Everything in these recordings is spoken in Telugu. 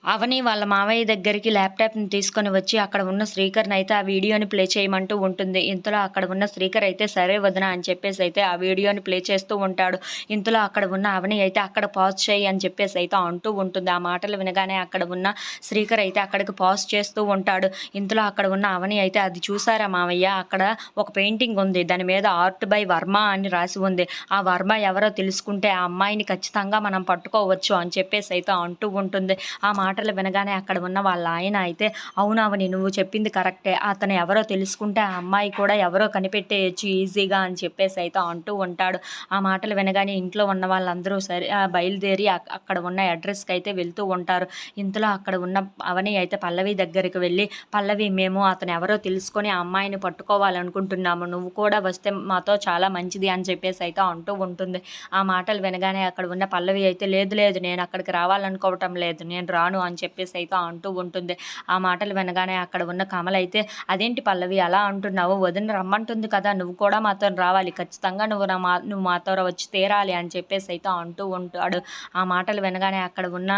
అవని వాళ్ళ మావయ్య దగ్గరికి ల్యాప్‌టాప్‌ని తీసుకొని వచ్చి అక్కడ ఉన్న శ్రీకర్‌నయితే ఆ వీడియోని ప్లే చేయమంటూ ఉంటుంది. ఇంతలో అక్కడ ఉన్న శ్రీకర్ అయితే సరే వదిన అని చెప్పేసయితే ఆ వీడియోని ప్లే చేస్తూ ఉంటాడు. ఇంతలో అక్కడ ఉన్న అవని అయితే అక్కడ పాజ్ చెయ్యి అని చెప్పేసయితే అంటూ ఉంటుంది. ఆ మాటలు వినగానే అక్కడ ఉన్న శ్రీకర్ అయితే అక్కడికి పాజ్ చేస్తూ ఉంటాడు. ఇంతలో అక్కడ ఉన్న అవని అయితే అది చూసారా మావయ్య అక్కడ ఒక పెయింటింగ్ ఉంది. దాని మీద ఆర్ట్ బై వర్మ అని రాసి ఉంది. ఆ వర్మ ఎవరో తెలుసుకుంటే ఆ అమ్మాయిని ఖచ్చితంగా మనం పట్టుకోవచ్చు అని చెప్పేసయితే అంటూ ఉంటుంది. ఆ మాటలు వినగానే అక్కడ ఉన్న వాళ్ళ ఆయన అయితే అవునవని నువ్వు చెప్పింది కరెక్టే. అతను ఎవరో తెలుసుకుంటే ఆ అమ్మాయి కూడా ఎవరో కనిపెట్టేయొచ్చు ఈజీగా అని చెప్పేసి అయితే అంటూ ఉంటాడు. ఆ మాటలు వినగానే ఇంట్లో ఉన్న వాళ్ళందరూ సరే బయలుదేరి అక్కడ ఉన్న అడ్రస్‌కి అయితే వెళ్తూ ఉంటారు. ఇంతలో అక్కడ ఉన్న అవని అయితే పల్లవి దగ్గరికి వెళ్ళి, పల్లవి మేము అతను ఎవరో తెలుసుకొని ఆ అమ్మాయిని పట్టుకోవాలనుకుంటున్నాము. నువ్వు కూడా వస్తే మాతో చాలా మంచిది అని చెప్పేసి అయితే అంటూ ఉంటుంది. ఆ మాటలు వినగానే అక్కడ ఉన్న పల్లవి అయితే లేదు లేదు నేను అక్కడికి రావాలనుకోవటం లేదు. నేను రాను అని చెప్పేసి అయితే అంటూ ఉంటుంది. ఆ మాటలు వినగానే అక్కడ ఉన్న కమల అయితే అదేంటి పల్లవి అలా అంటున్నావు? వదిన రమ్మంటుంది కదా! నువ్వు కూడా మాతోని రావాలి. ఖచ్చితంగా నువ్వు మాతో వచ్చి తీరాలి అని చెప్పేసి అయితే అంటూ ఉంటాడు. ఆ మాటలు వినగానే అక్కడ ఉన్న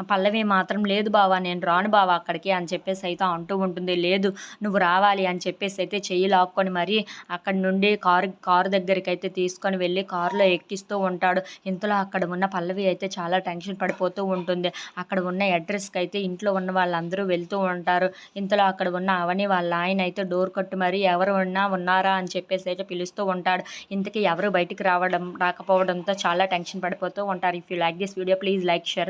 పల్లవి మాత్రం లేదు బావ నేను రాను బావ అక్కడికి అని చెప్పేసి అయితే అంటూ ఉంటుంది. లేదు నువ్వు రావాలి అని చెప్పేసి అయితే చెయ్యి లాక్కొని మరీ అక్కడి నుండి కారు దగ్గరికైతే తీసుకొని వెళ్ళి కారులో ఎక్కిస్తూ ఉంటాడు. ఇంతలో అక్కడ ఉన్న పల్లవి అయితే చాలా టెన్షన్ పడిపోతూ ఉంటుంది. అక్కడ ఉన్న అడ్రస్‌కి అయితే ఇంట్లో ఉన్న వాళ్ళందరూ వెళ్తూ ఉంటారు. ఇంతలో అక్కడ ఉన్న అవని వాళ్ళ ఆయన అయితే డోర్ కొట్టి మరి ఎవరు ఉన్నారా అని చెప్పేసి అయితే పిలుస్తూ ఉంటాడు. ఇంతకీ ఎవరు బయటికి రాకపోవడంతో చాలా టెన్షన్ పడిపోతూ ఉంటారు. If you like this video please like, share and